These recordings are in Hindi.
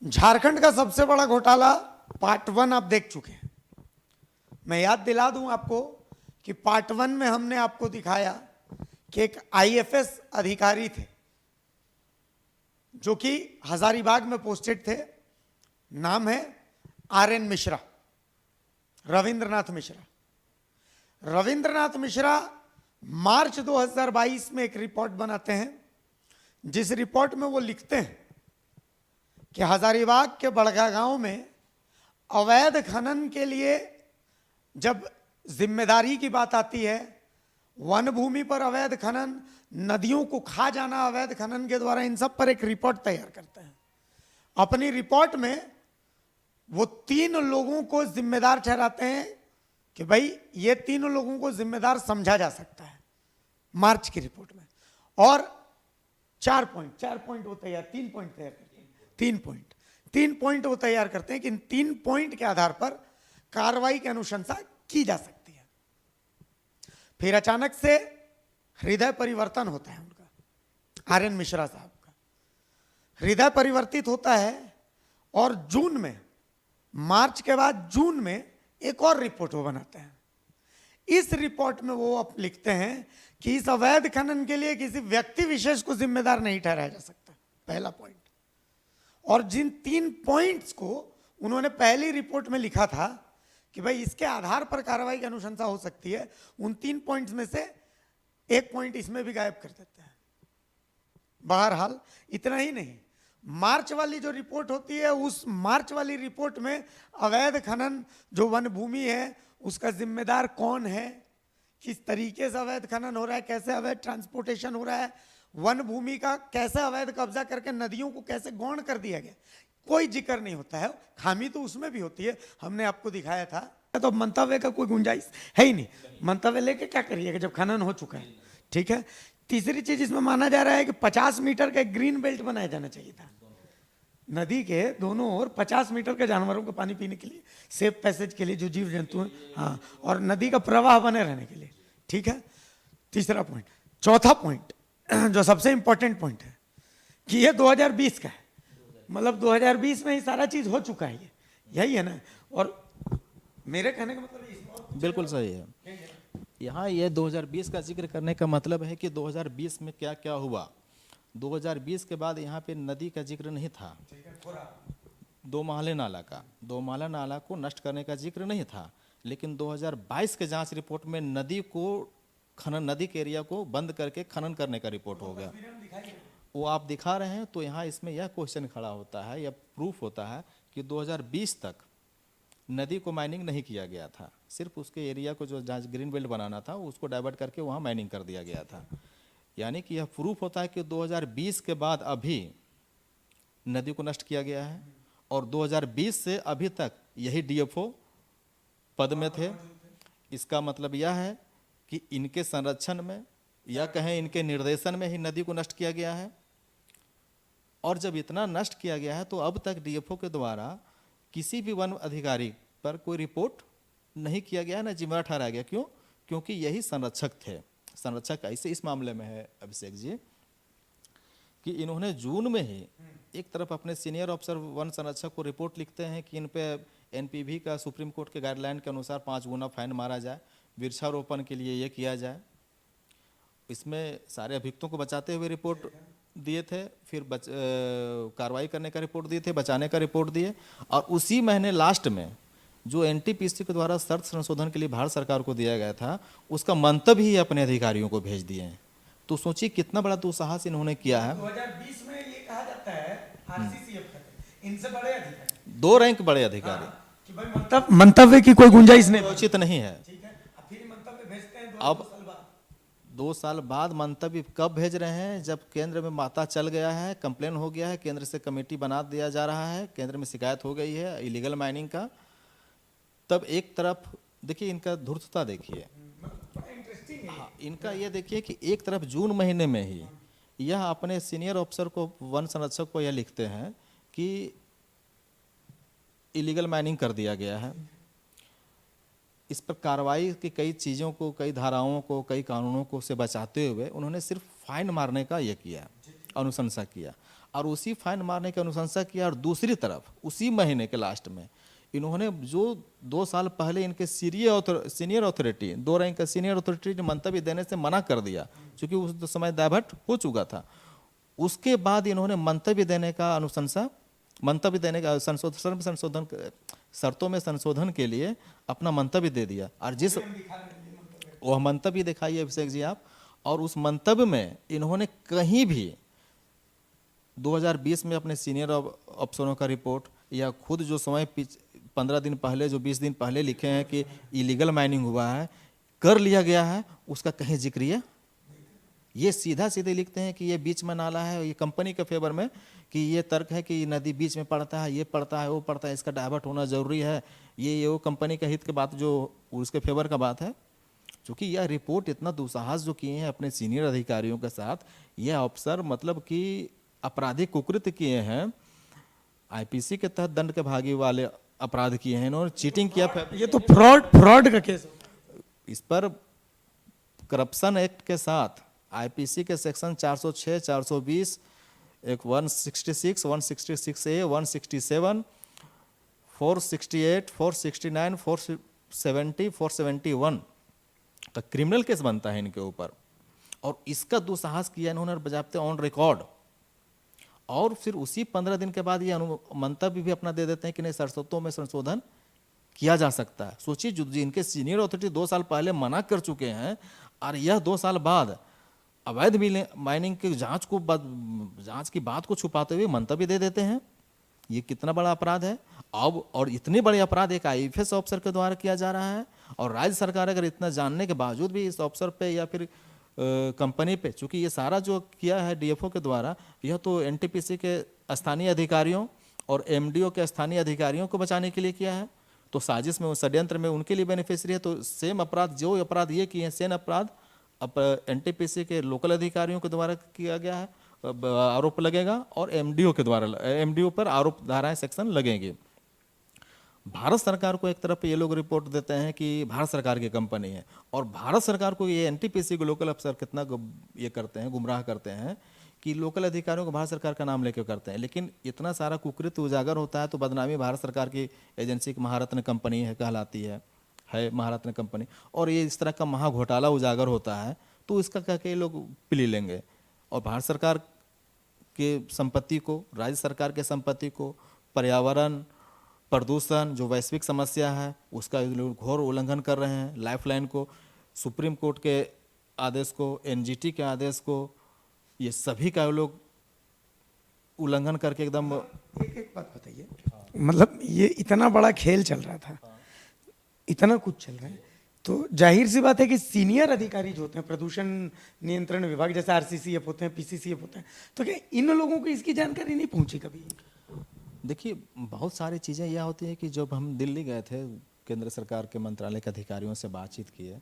झारखंड का सबसे बड़ा घोटाला पार्ट 1 आप देख चुके हैं। मैं याद दिला दूं आपको कि पार्ट 1 में हमने आपको दिखाया कि एक आईएफएस अधिकारी थे जो कि हजारीबाग में पोस्टेड थे। नाम है आरएन मिश्रा, रविंद्रनाथ मिश्रा। रविंद्रनाथ मिश्रा मार्च 2022 में एक रिपोर्ट बनाते हैं, जिस रिपोर्ट में वो लिखते हैं कि हजारीबाग के बड़गा गांव में अवैध खनन के लिए जब जिम्मेदारी की बात आती है, वन भूमि पर अवैध खनन, नदियों को खा जाना अवैध खनन के द्वारा, इन सब पर एक रिपोर्ट तैयार करते हैं। अपनी रिपोर्ट में वो 3 लोगों को जिम्मेदार ठहराते हैं कि भाई ये 3 लोगों को जिम्मेदार समझा जा सकता है मार्च की रिपोर्ट में। और 4 पॉइंट वो तैयार 3 पॉइंट तैयार करते हैं। 3 पॉइंट वो तैयार करते हैं कि इन 3 पॉइंट के आधार पर कार्रवाई की अनुशंसा की जा सकती है। फिर अचानक से हृदय परिवर्तन होता है उनका, आरएन मिश्रा साहब का हृदय परिवर्तित होता है और जून में, मार्च के बाद जून में एक और रिपोर्ट वो बनाते हैं। इस रिपोर्ट में वो अब लिखते हैं कि इस अवैध खनन के लिए किसी व्यक्ति विशेष को जिम्मेदार नहीं ठहराया जा सकता, पहला पॉइंट। और जिन 3 पॉइंट्स को उन्होंने पहली रिपोर्ट में लिखा था कि भाई इसके आधार पर कार्रवाई की अनुशंसा हो सकती है, उन 3 पॉइंट्स में से एक पॉइंट इसमें भी गायब कर देते हैं। बहरहाल इतना ही नहीं, मार्च वाली जो रिपोर्ट होती है, उस मार्च वाली रिपोर्ट में अवैध खनन जो वन भूमि है उसका जिम्मेदार कौन है, किस तरीके से अवैध खनन हो रहा है, कैसे अवैध ट्रांसपोर्टेशन हो रहा है, वन भूमि का कैसे अवैध कब्जा करके नदियों को कैसे गौण कर दिया गया, कोई जिक्र नहीं होता है। खामी तो उसमें भी होती है, हमने आपको दिखाया था। तो मंतव्य का कोई गुंजाइश है ही नहीं, मंतव्य लेके क्या करिएगा जब खनन हो चुका है। ठीक है। तीसरी चीज इसमें माना जा रहा है कि 50 मीटर का एक ग्रीन बेल्ट बनाया जाना चाहिए था, नदी के दोनों ओर 50 मीटर के जानवरों को पानी पीने के लिए, सेफ पैसेज के लिए जो जीव जंतु हैं, हाँ, और नदी का प्रवाह बने रहने के लिए। ठीक है, तीसरा पॉइंट। चौथा पॉइंट जो सबसे इंपॉर्टेंट पॉइंट है कि ये 2020 का है, मतलब 2020 में ही सारा चीज हो चुका है, यही है ना। और मेरे कहने का मतलब बिल्कुल सही है। यहाँ ये 2020 का जिक्र करने का मतलब है कि 2020 में क्या क्या हुआ। 2020 के बाद यहाँ पे नदी का जिक्र नहीं था, 2 माला नाला को नष्ट करने का जिक्र नहीं था। लेकिन 2022 के जांच रिपोर्ट में नदी के एरिया को बंद करके खनन करने का रिपोर्ट हो गया। वो आप दिखा रहे हैं। तो यहाँ इसमें यह क्वेश्चन खड़ा होता है, यह प्रूफ होता है कि 2020 तक नदी को माइनिंग नहीं किया गया था, सिर्फ उसके एरिया को जो जहाँ ग्रीन बेल्ट बनाना था उसको डाइवर्ट करके वहाँ माइनिंग कर दिया गया था। यानी कि यह प्रूफ होता है कि 2020 के बाद अभी नदी को नष्ट किया गया है, और 2020 से अभी तक यही डीएफओ पद में थे। इसका मतलब यह है कि इनके संरक्षण में या कहें इनके निर्देशन में ही नदी को नष्ट किया गया है। और जब इतना नष्ट किया गया है तो अब तक डीएफओ के द्वारा किसी भी वन अधिकारी पर कोई रिपोर्ट नहीं किया गया है, ना जिम्मेदार ठहराया गया। क्यों? क्योंकि यही संरक्षक थे। संरक्षक ऐसे इस मामले में है अभिषेक जी कि इन्होंने जून में ही एक तरफ अपने सीनियर ऑफिसर वन संरक्षक को रिपोर्ट लिखते हैं कि इन पे एनपीवी का सुप्रीम कोर्ट के गाइडलाइन के अनुसार 5 गुना फाइन मारा जाए, वृक्षारोपण के लिए ये किया जाए। इसमें सारे अभियुक्तों को बचाते हुए रिपोर्ट दिए थे, फिर कार्रवाई करने का रिपोर्ट दिए थे, बचाने का रिपोर्ट दिए। और उसी महीने लास्ट में जो एनटीपीसी के द्वारा शर्त संशोधन के लिए भारत सरकार को दिया गया था, उसका मंतव्य ही अपने अधिकारियों को भेज दिए हैं। तो सोचिए कितना बड़ा दुस्साहस इन्होंने किया है। 2020 में ये कहा जाता है आरसीसीएफ का, इनसे बड़े अधिकारी, 2 रैंक बड़े अधिकारी कि भाई मंतव्य की कोई गुंजाइश नहीं, उचित नहीं है। ठीक है। फिर मंतव्य भेजते हैं अब 2 साल बाद मंतव्य कब भेज रहे हैं? जब केंद्र में माता चल गया है, कंप्लेन हो गया है, केंद्र से कमेटी बना दिया जा रहा है, केंद्र में शिकायत हो गई है इलीगल माइनिंग का। तब एक तरफ देखिए इनका धूर्तता देखिए, हाँ, इनका ये देखिए कि एक तरफ जून महीने में ही यह अपने सीनियर ऑफिसर को, वन संरक्षक को यह लिखते हैं कि इलीगल माइनिंग कर दिया गया है। इस पर कार्रवाई की कई चीज़ों को, कई धाराओं को, कई कानूनों को से बचाते हुए उन्होंने सिर्फ फाइन मारने का ये किया। अनुशंसा किया और उसी फाइन मारने की अनुशंसा किया। और दूसरी तरफ उसी महीने के लास्ट में इन्होंने जो 2 साल पहले इनके सीनियर अथॉरिटी, 2 रैंक का सीनियर अथॉरिटी ने मंतव्य देने से मना कर दिया क्योंकि उस समय डाइवर्ट हो चुका था। उसके बाद इन्होंने मंतव्य देने का संशोधन शर्तों में संशोधन के लिए अपना मंतव्य दे दिया। और जिस वह मंतव्य दिखाइए अभिषेक जी आप, और उस मंतव्य में इन्होंने कहीं भी 2020 में अपने सीनियर अफसरों का रिपोर्ट या खुद जो समय 15 दिन पहले, जो 20 दिन पहले लिखे हैं कि इलीगल माइनिंग हुआ है, कर लिया गया है, उसका कहीं जिक्र ये सीधा सीधे लिखते हैं कि ये बीच में नाला है, ये कंपनी के फेवर में कि ये तर्क है कि नदी बीच में पड़ता है, ये पड़ता है, वो पड़ता है, इसका डाइवर्ट होना जरूरी है, ये वो कंपनी का हित की बात, जो उसके फेवर का बात है। क्योंकि यह रिपोर्ट इतना दुस्साहस जो किए हैं अपने सीनियर अधिकारियों के साथ, यह अफसर मतलब कि आपराधिक कुकृत्य किए हैं, आईपीसी के तहत दंड के भागी वाले अपराध किए हैं इन्होंने, चीटिंग किया। ये तो फ्रॉड का केस है। इस पर करप्शन एक्ट के साथ आईपीसी के सेक्शन 406, 420, एक 166, 166A, 167, 468, 469, 470, 471 का क्रिमिनल केस बनता है इनके ऊपर। और इसका दुस्साहस किया इन्होंने बजाते ऑन रिकॉर्ड। और फिर उसी 15 दिन के बाद ये मंतव्य भी अपना दे देते हैं कि नहीं, शर्तों में संशोधन किया जा सकता है। सोचिए, जो जिनके सीनियर अथॉरिटी 2 साल पहले मना कर चुके हैं और यह 2 साल बाद अवैध माइनिंग की जांच की बात को छुपाते हुए मंतव्य दे देते हैं। ये कितना बड़ा अपराध है। अब और इतने बड़े अपराध एक आईएफएस ऑफिसर के द्वारा किया जा रहा है, और राज्य सरकार अगर इतना जानने के बावजूद भी इस ऑफिसर पे या फिर कंपनी पे, चूंकि ये सारा जो किया है डीएफओ के द्वारा, यह तो एनटीपीसी के स्थानीय अधिकारियों और एमडीओ के स्थानीय अधिकारियों को बचाने के लिए किया है, तो साजिश में, षड्यंत्र में उनके लिए बेनिफिशियरी है। तो सेम अपराध, जो अपराध ये किए हैं, सेम अपराध अब एनटीपीसी के लोकल अधिकारियों के द्वारा किया गया है, आरोप लगेगा, और एमडीओ के द्वारा, एमडीओ पर आरोप धाराएं सेक्शन लगेंगे। भारत सरकार को एक तरफ ये लोग रिपोर्ट देते हैं कि भारत सरकार की कंपनी है, और भारत सरकार को ये एनटीपीसी के लोकल अफसर कितना ये करते हैं, गुमराह करते हैं कि लोकल अधिकारियों को भारत सरकार का नाम लेकर करते हैं। लेकिन इतना सारा कुकृत्य उजागर होता है तो बदनामी भारत सरकार की एजेंसी की महारत्न कंपनी है कहलाती है महारत्न कंपनी, और ये इस तरह का महा घोटाला उजागर होता है तो इसका कह के लोग पिली लेंगे। और भारत सरकार के संपत्ति को, राज्य सरकार के संपत्ति को, पर्यावरण, प्रदूषण जो वैश्विक समस्या है उसका लोग घोर उल्लंघन कर रहे हैं। लाइफलाइन को, सुप्रीम कोर्ट के आदेश को, एनजीटी के आदेश को, ये सभी का लोग उल्लंघन करके एकदम। एक बात बताइए, मतलब ये इतना बड़ा खेल चल रहा था, इतना कुछ चल रहा है, तो जाहिर सी बात है कि सीनियर अधिकारी जो होते हैं प्रदूषण नियंत्रण विभाग, जैसे आरसीसीएफ होते हैं, पीसीसीएफ होते हैं, तो क्या इन लोगों को इसकी जानकारी नहीं पहुंची कभी? देखिए, बहुत सारी चीज़ें यह होती है कि जब हम दिल्ली गए थे, केंद्र सरकार के मंत्रालय के अधिकारियों से बातचीत किए,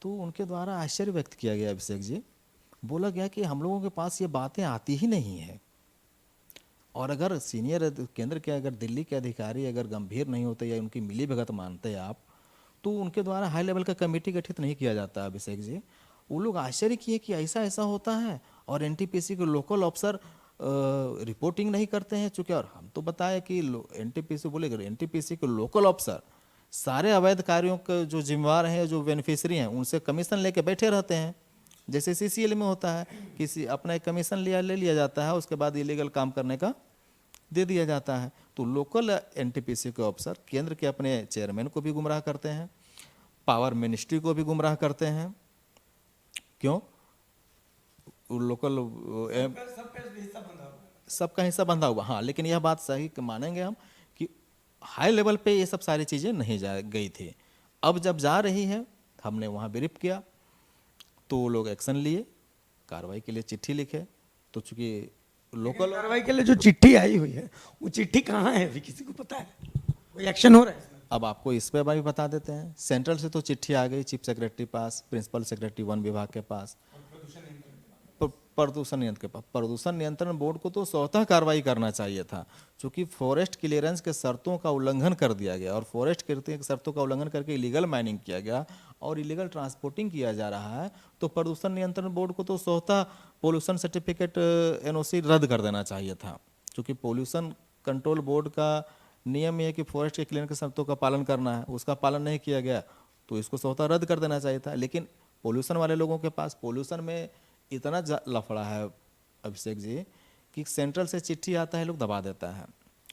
तो उनके द्वारा आश्चर्य व्यक्त किया गया अभिषेक जी। बोला गया कि हम लोगों के पास ये बातें आती ही नहीं है, और अगर सीनियर केंद्र के, अगर दिल्ली के अधिकारी अगर गंभीर नहीं होते या उनकी मिली भगत मानते आप, तो उनके द्वारा हाई लेवल का कमेटी गठित नहीं किया जाता अभिषेक जी। वो लोग आश्चर्य किए कि ऐसा ऐसा होता है, और एनटीपीसी के लोकल अफसर रिपोर्टिंग नहीं करते हैं। चूँकि और हम तो बताए कि एनटीपीसी बोले, एनटीपीसी के लोकल अफसर सारे अवैध कार्यों के जो जिम्मेवार हैं, जो बेनिफिशरी हैं, उनसे कमीशन लेके बैठे रहते हैं। जैसे सीसीएल में होता है, किसी अपना एक कमीशन ले लिया जाता है, उसके बाद इलीगल काम करने का दे दिया जाता है। तो लोकल एनटीपीसी के अफसर केंद्र के अपने चेयरमैन को भी गुमराह करते हैं, पावर मिनिस्ट्री को भी गुमराह करते हैं। क्यों? लोकल सबका हिस्सा बंधा हुआ। हाँ, लेकिन यह बात सही मानेंगे हम कि हाई लेवल पे ये सब सारी चीज़ें नहीं जा गई थी। अब जब जा रही है, हमने वहाँ ब्रीफ किया तो वो लोग एक्शन लिए, कार्रवाई के लिए चिट्ठी लिखे। तो चूंकि लोकल कार्रवाई के लिए जो चिट्ठी आई हुई है, वो चिट्ठी कहाँ है अभी किसी को पता है? कोई एक्शन हो रहा है? अब आपको इस पे भी बता देते हैं। सेंट्रल से तो चिट्ठी आ गई चीफ सेक्रेटरी पास, प्रिंसिपल सेक्रेटरी वन विभाग के पास, प्रदूषण नियंत्रण बोर्ड को तो स्वतः कार्रवाई करना चाहिए था, क्योंकि फॉरेस्ट क्लियरेंस के शर्तों का उल्लंघन कर दिया गया और फॉरेस्ट के शर्तों का उल्लंघन करके इलीगल माइनिंग किया गया और इलीगल ट्रांसपोर्टिंग किया जा रहा है। तो प्रदूषण नियंत्रण बोर्ड को तो स्वतः पोल्यूशन सर्टिफिकेट एनओसी रद्द कर देना चाहिए था, क्योंकि पोल्यूशन कंट्रोल बोर्ड का नियम ये है कि फॉरेस्ट के क्लियरेंस के शर्तों का पालन करना है, उसका पालन नहीं किया गया तो इसको स्वतः रद्द कर देना चाहिए था। लेकिन पोल्यूशन वाले लोगों के पास पोल्यूशन में इतना लफड़ा है अभिषेक जी कि सेंट्रल से चिट्ठी आता है, लोग दबा देता है,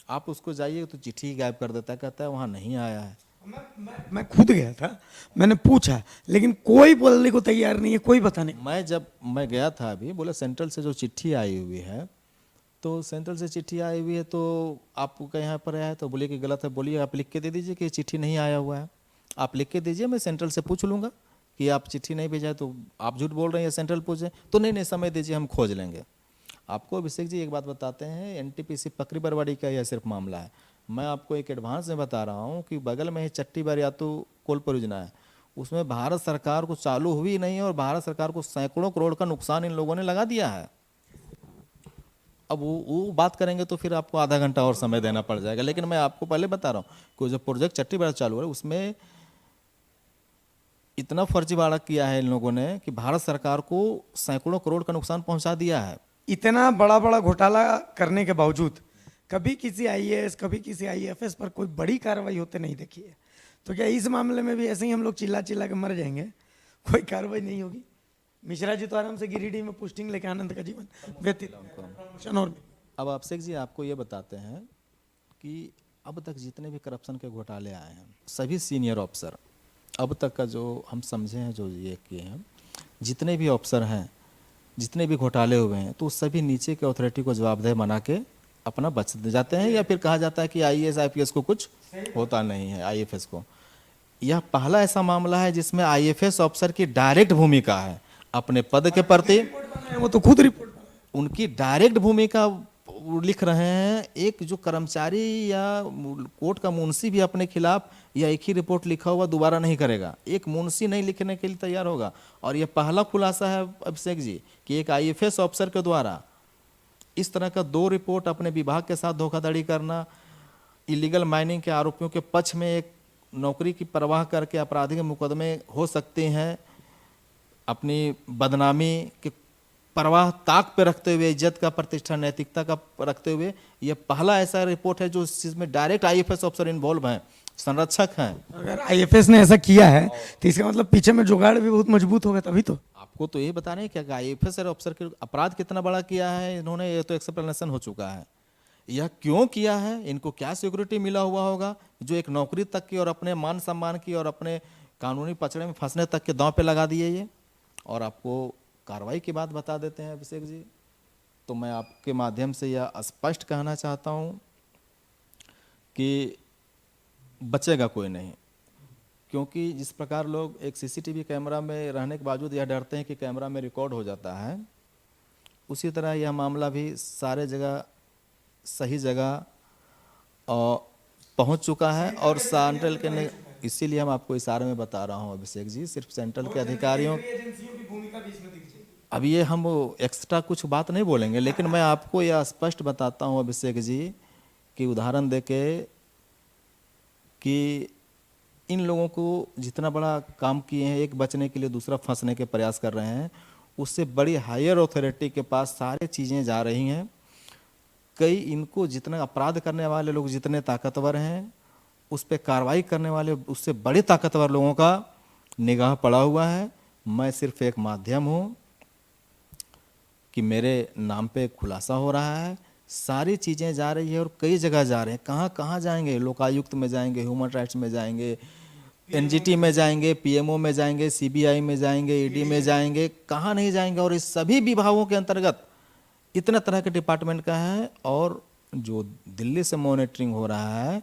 आप उसको जाइए तो चिट्ठी गायब कर देता है, कहता है वहाँ नहीं आया है। मैं खुद गया था, मैंने पूछा, लेकिन कोई बोलने को तैयार नहीं है, कोई बताने। मैं गया था अभी, बोला सेंट्रल से जो चिट्ठी आई हुई है, तो सेंट्रल से चिट्ठी आई हुई है तो आपका यहाँ पर आया है, तो बोलिए कि गलत है, बोलिए आप लिख के दे दीजिए कि चिट्ठी नहीं आया हुआ है, आप लिख के दीजिए, मैं सेंट्रल से पूछ लूँगा कि आप चिट्ठी नहीं भेजा है, तो आप झूठ बोल रहे हैं, सेंट्रल पूछे तो नहीं समय दीजिए, हम खोज लेंगे। आपको अभिषेक जी एक बात बताते हैं, एनटीपीसी पकड़ी बरवाड़ी का यह सिर्फ मामला है। मैं आपको एक एडवांस में बता रहा हूँ कि बगल में ही चट्टी बरियातू कोल परियोजना है, उसमें भारत सरकार को चालू हुई नहीं और भारत सरकार को सैकड़ों करोड़ का नुकसान इन लोगों ने लगा दिया है। अब वो बात करेंगे तो फिर आपको आधा घंटा और समय देना पड़ जाएगा, लेकिन मैं आपको पहले बता रहा हूँ कि जो प्रोजेक्ट चट्टी बरियातू चालू है उसमें इतना फर्जीवाड़ा किया है इन लोगों ने कि भारत सरकार को सैकड़ों करोड़ का नुकसान पहुंचा दिया है। इतना बड़ा बड़ा घोटाला करने के बावजूद कभी किसी आईएएस, कभी किसी आईएफएस पर कोई बड़ी कार्रवाई होते नहीं देखी है। तो क्या इस मामले में भी ऐसे ही हम लोग चिल्ला चिल्ला के मर जाएंगे, कोई कार्रवाई नहीं होगी? मिश्रा जी तो आराम से गिरिडीह में पोस्टिंग लेके आनंद का जीवन व्यतीत प्रमोशन। और अब अभिषेक जी आपको ये बताते हैं कि अब तक जितने भी करप्शन के घोटाले आए हैं, सभी सीनियर ऑफिसर अब तक का जो हम समझे हैं, जो ये किए हैं, जितने भी ऑफिसर हैं, जितने भी घोटाले हुए हैं, तो सभी नीचे के अथॉरिटी को जवाबदेह बना के अपना बच जाते हैं, या फिर कहा जाता है कि आईएएस आईपीएस को कुछ होता नहीं है, आईएफएस को। यह पहला ऐसा मामला है जिसमें आईएफएस ऑफिसर की डायरेक्ट भूमिका है अपने पद के प्रति, वो तो खुद रिपोर्ट, उनकी डायरेक्ट भूमिका लिख रहे हैं। एक जो कर्मचारी या कोर्ट का मुंशी भी अपने खिलाफ या एक ही रिपोर्ट लिखा हुआ दोबारा नहीं करेगा, एक मुंशी नहीं लिखने के लिए तैयार होगा। और यह पहला खुलासा है अभिषेक जी कि एक आईएफएस ऑफिसर के द्वारा इस तरह का 2 रिपोर्ट अपने विभाग के साथ धोखाधड़ी करना, इलीगल माइनिंग के आरोपियों के पक्ष में एक नौकरी की परवाह करके आपराधिक मुकदमे हो सकते हैं, अपनी बदनामी के परवाह ताक पे रखते हुए, इज्जत का, प्रतिष्ठा, नैतिकता का रखते हुए, यह पहला ऐसा रिपोर्ट है जो जिसमें डायरेक्ट आईएफएस ऑफिसर इन्वॉल्व हैं, संरक्षक हैं। अगर आईएफएस ने ऐसा किया है तो इसका मतलब पीछे में जुगाड़ भी बहुत मजबूत होगा तभी तो। आपको तो ये बता रहे हैं कि आईएफएस ऑफिसर के अपराध कितना बड़ा किया है इन्होंने, ये तो एक्सप्लेनेशन हो चुका है। यह क्यों किया है, इनको क्या सिक्योरिटी मिला हुआ होगा जो एक नौकरी तक की और अपने मान सम्मान की और अपने कानूनी पचड़े में फंसने तक के दांव पे लगा दिए ये। और आपको कार्रवाई की बात बता देते हैं अभिषेक जी, तो मैं आपके माध्यम से यह स्पष्ट कहना चाहता हूं कि बचेगा कोई नहीं, क्योंकि जिस प्रकार लोग एक सीसीटीवी कैमरा में रहने के बावजूद यह डरते हैं कि कैमरा में रिकॉर्ड हो जाता है, उसी तरह यह मामला भी सारे जगह सही जगह पहुंच चुका है। और सेंट्रल के, इसीलिए हम आपको इशारे में बता रहा हूं अभिषेक जी, सिर्फ सेंट्रल के अधिकारियों, अभी ये हम एक्स्ट्रा कुछ बात नहीं बोलेंगे, लेकिन मैं आपको यह स्पष्ट बताता हूं अभिषेक जी कि उदाहरण देके कि इन लोगों को जितना बड़ा काम किए हैं, एक बचने के लिए दूसरा फंसने के प्रयास कर रहे हैं, उससे बड़ी हायर अथॉरिटी के पास सारी चीज़ें जा रही हैं। कई इनको जितना अपराध करने वाले लोग जितने ताकतवर हैं, उस पर कार्रवाई करने वाले उससे बड़े ताकतवर लोगों का निगाह पड़ा हुआ है। मैं सिर्फ एक माध्यम हूँ कि मेरे नाम पे खुलासा हो रहा है, सारी चीज़ें जा रही है और कई जगह जा रहे हैं। कहाँ कहाँ जाएंगे, लोकायुक्त में जाएंगे, ह्यूमन राइट्स में जाएंगे, एनजीटी में जाएंगे, पीएमओ में जाएंगे, सीबीआई में जाएंगे, ईडी में जाएंगे, कहाँ नहीं जाएंगे। और इस सभी विभागों के अंतर्गत इतना तरह के डिपार्टमेंट का है, और जो दिल्ली से मॉनिटरिंग हो रहा है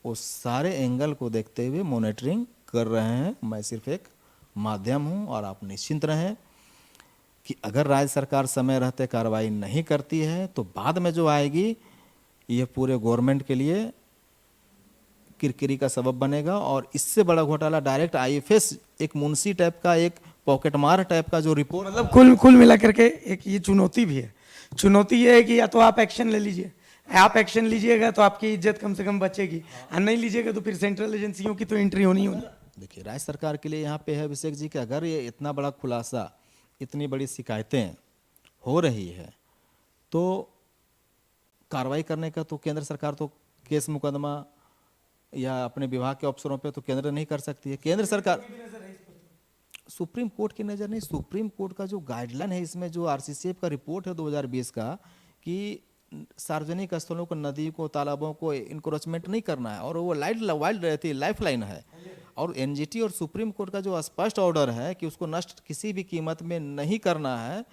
वो सारे एंगल को देखते हुए मॉनिटरिंग कर रहे हैं। मैं सिर्फ एक माध्यम हूं, और आप निश्चिंत रहें कि अगर राज्य सरकार समय रहते कार्रवाई नहीं करती है तो बाद में जो आएगी ये पूरे गवर्नमेंट के लिए किरकिरी का सबब बनेगा। और इससे बड़ा घोटाला डायरेक्ट आईएफएस, एक मुंशी टाइप का एक पॉकेट मार टाइप का जो रिपोर्ट, मतलब कुल कुल मिला करके एक ये चुनौती भी है। चुनौती ये है कि या तो आप एक्शन ले लीजिए, आप एक्शन लीजिएगा तो आपकी इज्जत कम से कम बचेगी, और नहीं लीजिएगा तो फिर सेंट्रल एजेंसियों की तो एंट्री होनी होनी। देखिए राज्य सरकार के लिए यहाँ पे है अभिषेक जी कि अगर ये इतना बड़ा खुलासा, इतनी बड़ी शिकायतें हो रही है तो कार्रवाई करने का तो केंद्र सरकार तो केस मुकदमा या अपने विभाग के अफसरों पे तो केंद्र नहीं कर सकती है। केंद्र सरकार, सुप्रीम कोर्ट की नज़र नहीं, सुप्रीम कोर्ट का जो गाइडलाइन है इसमें, जो आरसीसीएफ का रिपोर्ट है 2020 का, कि सार्वजनिक स्थलों को, नदी को, तालाबों को इंक्रोचमेंट नहीं करना है, और वो वाइल्ड रहती है, लाइफ लाइन है। और एनजीटी और सुप्रीम कोर्ट का जो स्पष्ट ऑर्डर है कि उसको नष्ट किसी भी कीमत में नहीं करना है,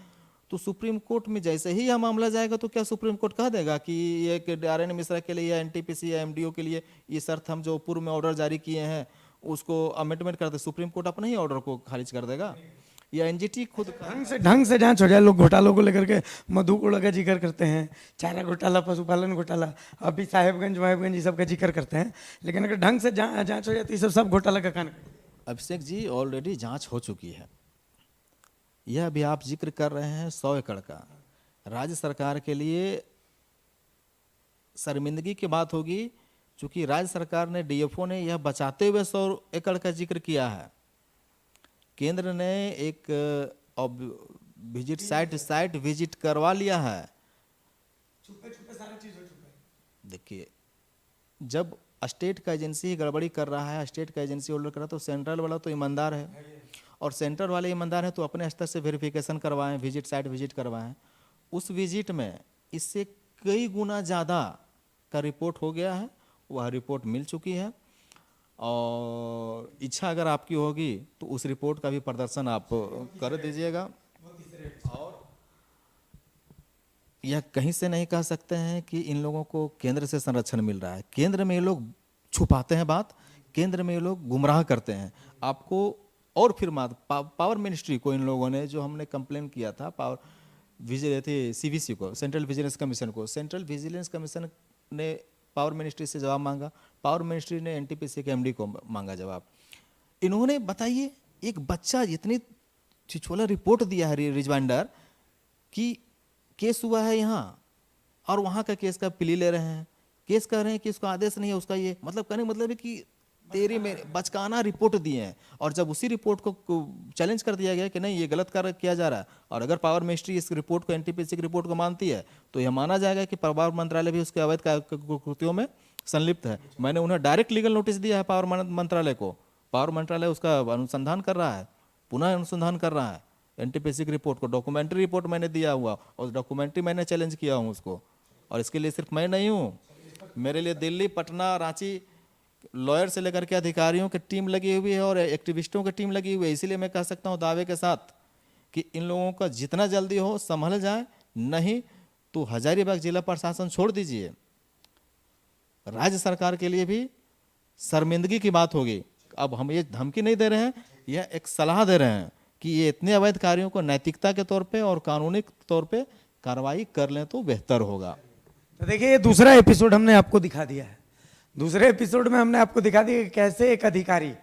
तो सुप्रीम कोर्ट में जैसे ही यह मामला जाएगा तो क्या सुप्रीम कोर्ट कह देगा कि ये आरएन मिश्रा के लिए या एनटीपीसी या एमडीओ के लिए ये शर्त हम जो पूर्व में ऑर्डर जारी किए हैं उसको अमेंडमेंट कर दे, सुप्रीम कोर्ट अपने ही ऑर्डर को खारिज कर देगा? या एनजीटी खुद ढंग से जांच हो जाए। लोग घोटालों को लेकर के मधु कोड़ा का जिक्र करते हैं, चारा घोटाला, पशुपालन घोटाला, अभी साहेबगंज वाहेबगंज ये सब का जिक्र करते हैं, लेकिन अगर ढंग से जांच हो जाती है सब घोटाला का कान। अभिषेक जी ऑलरेडी जांच हो चुकी है। यह अभी आप जिक्र कर रहे हैं 100 एकड़ का, राज्य सरकार के लिए शर्मिंदगी की बात होगी, चूंकि राज्य सरकार ने, डीएफओ ने यह बचाते हुए 100 एकड़ का जिक्र किया है। केंद्र ने एक साइट विजिट करवा लिया है। छुपे छुपे सारा चीज हो चुका है। देखिए जब स्टेट का एजेंसी गड़बड़ी कर रहा है, स्टेट का एजेंसी होल्डर कर रहा है, तो सेंट्रल वाला तो ईमानदार है, और सेंट्रल वाले ईमानदार हैं तो अपने स्तर से वेरिफिकेशन करवाएं, साइट विजिट करवाएं। उस विजिट में इससे कई गुना ज़्यादा का रिपोर्ट हो गया है, वह रिपोर्ट मिल चुकी है, और इच्छा अगर आपकी होगी तो उस रिपोर्ट का भी प्रदर्शन आप कर दीजिएगा। और यह कहीं से नहीं कह सकते हैं कि इन लोगों को केंद्र से संरक्षण मिल रहा है। केंद्र में ये लोग छुपाते हैं बात, केंद्र में ये लोग गुमराह करते हैं आपको। और फिर पावर मिनिस्ट्री को इन लोगों ने, जो हमने कंप्लेन किया था पावर सीवीसी को, सेंट्रल विजिलेंस कमीशन को, सेंट्रल विजिलेंस कमीशन ने पावर मिनिस्ट्री से जवाब मांगा, पावर मिनिस्ट्री ने एनटीपीसी के एमडी को मांगा जवाब। इन्होंने, बताइए, एक बच्चा इतनी छिछोला रिपोर्ट दिया है रिजवाइंडर कि केस हुआ है यहाँ, और वहाँ का केस का प्ली ले रहे हैं, केस कह रहे हैं कि उसका आदेश नहीं है, उसका ये मतलब कहने का मतलब है कि तेरी में बचकाना रिपोर्ट दिए हैं। और जब उसी रिपोर्ट को चैलेंज कर दिया गया कि नहीं ये गलत कार्य किया जा रहा है, और अगर पावर मिनिस्ट्री इस रिपोर्ट को, एनटीपीसी की रिपोर्ट को मानती है, तो यह माना जाएगा कि पावर मंत्रालय भी उसके अवैध कृत्यों में संलिप्त है। मैंने उन्हें डायरेक्ट लीगल नोटिस दिया है पावर मंत्रालय को, पावर मंत्रालय उसका अनुसंधान कर रहा है, पुनः अनुसंधान कर रहा है एनटीपीसी की रिपोर्ट को। डॉक्यूमेंट्री रिपोर्ट मैंने दिया हुआ, और डॉक्यूमेंट्री मैंने चैलेंज किया हूँ उसको। और इसके लिए सिर्फ मैं नहीं हूँ, मेरे लिए दिल्ली, पटना, रांची लॉयर से लेकर के अधिकारियों की टीम लगी हुई है और एक्टिविस्टों की टीम लगी हुई है। इसीलिए मैं कह सकता हूँ दावे के साथ कि इन लोगों का जितना जल्दी हो संभल जाए, नहीं तो हजारीबाग जिला प्रशासन छोड़ दीजिए, राज्य सरकार के लिए भी शर्मिंदगी की बात होगी। अब हम ये धमकी नहीं दे रहे हैं, यह एक सलाह दे रहे हैं कि ये इतने अवैध कार्यों को नैतिकता के तौर पे और कानूनी तौर पे कार्रवाई कर लें तो बेहतर होगा। तो देखिए ये दूसरा एपिसोड हमने आपको दिखा दिया है। दूसरे एपिसोड में हमने आपको दिखा दिया कि कैसे एक अधिकारी,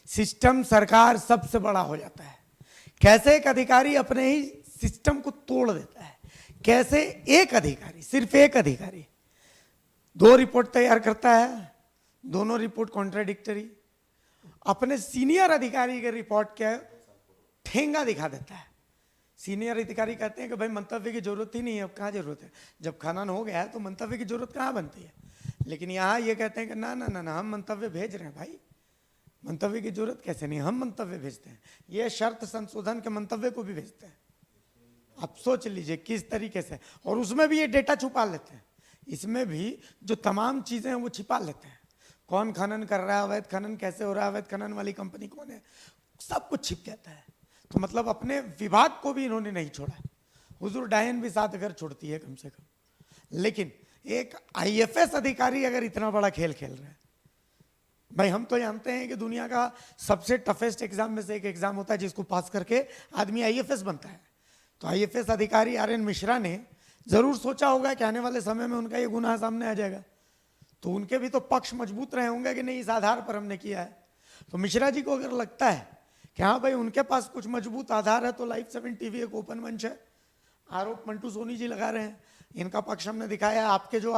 सिस्टम, सरकार सबसे बड़ा हो जाता है, कैसे एक अधिकारी अपने ही सिस्टम को तोड़ देता है, कैसे एक अधिकारी, सिर्फ एक अधिकारी 2 रिपोर्ट तैयार करता है, दोनों रिपोर्ट कॉन्ट्राडिक्टरी, अपने सीनियर अधिकारी के रिपोर्ट के ठेंगा दिखा देता है। सीनियर अधिकारी कहते हैं कि भाई मंतव्य की जरूरत ही नहीं है, अब कहाँ जरूरत है, जब खनन हो गया है तो मंतव्य की जरूरत कहाँ बनती है। लेकिन यहाँ ये कहते हैं कि ना ना ना ना, हम मंतव्य भेज रहे हैं भाई, मंतव्य की जरूरत कैसे नहीं, हम मंतव्य भेजते हैं, ये शर्त संशोधन के मंतव्य को भी भेजते हैं। आप सोच लीजिए किस तरीके से, और उसमें भी ये डेटा छुपा लेते हैं, इसमें भी जो तमाम चीजें हैं वो छिपा लेते हैं, कौन खनन कर रहा है, अवैध खनन कैसे हो रहा है, अवैध खनन वाली कंपनी कौन है, सब कुछ छिप जाता है। तो मतलब अपने विभाग को भी इन्होंने नहीं छोड़ा। हुजूर डायन भी 7 घर छोड़ती है कम से कम, लेकिन एक आईएफएस अधिकारी अगर इतना बड़ा खेल खेल रहा है, भाई हम तो जानते हैं कि दुनिया का सबसे टफेस्ट एग्जाम में से एक एग्जाम होता है जिसको पास करके आदमी आईएफएस बनता है। तो आईएफएस अधिकारी आरएन मिश्रा ने जरूर सोचा होगा कि आने वाले समय में उनका ये गुनाह सामने आ जाएगा, तो उनके भी तो पक्ष मजबूत रहे होंगे कि नहीं इस आधार पर हमने किया है। तो मिश्रा जी को अगर लगता है कि हाँ भाई उनके पास कुछ मजबूत आधार है, तो लाइव 7 टीवी एक ओपन मंच है। आरोप मंटू सोनी जी लगा रहे हैं, इनका पक्ष हमने दिखाया है। आपके जो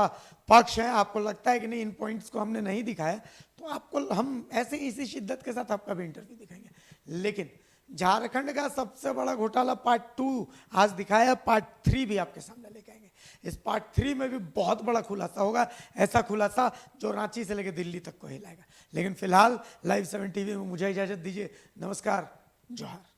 पक्ष हैं, आपको लगता है कि नहीं इन पॉइंट्स को हमने नहीं दिखाया, तो आपको हम ऐसे ही इसी शिद्दत के साथ आपका भी इंटरव्यू दिखाएंगे। लेकिन झारखंड का सबसे बड़ा घोटाला पार्ट 2 आज दिखाया, पार्ट 3 भी आपके सामने लेके आएंगे। इस पार्ट 3 में भी बहुत बड़ा खुलासा होगा, ऐसा खुलासा जो रांची से लेकर दिल्ली तक को हिलाएगा। लेकिन फिलहाल लाइव 7 टीवी में मुझे इजाजत दीजिए। नमस्कार, जोहार।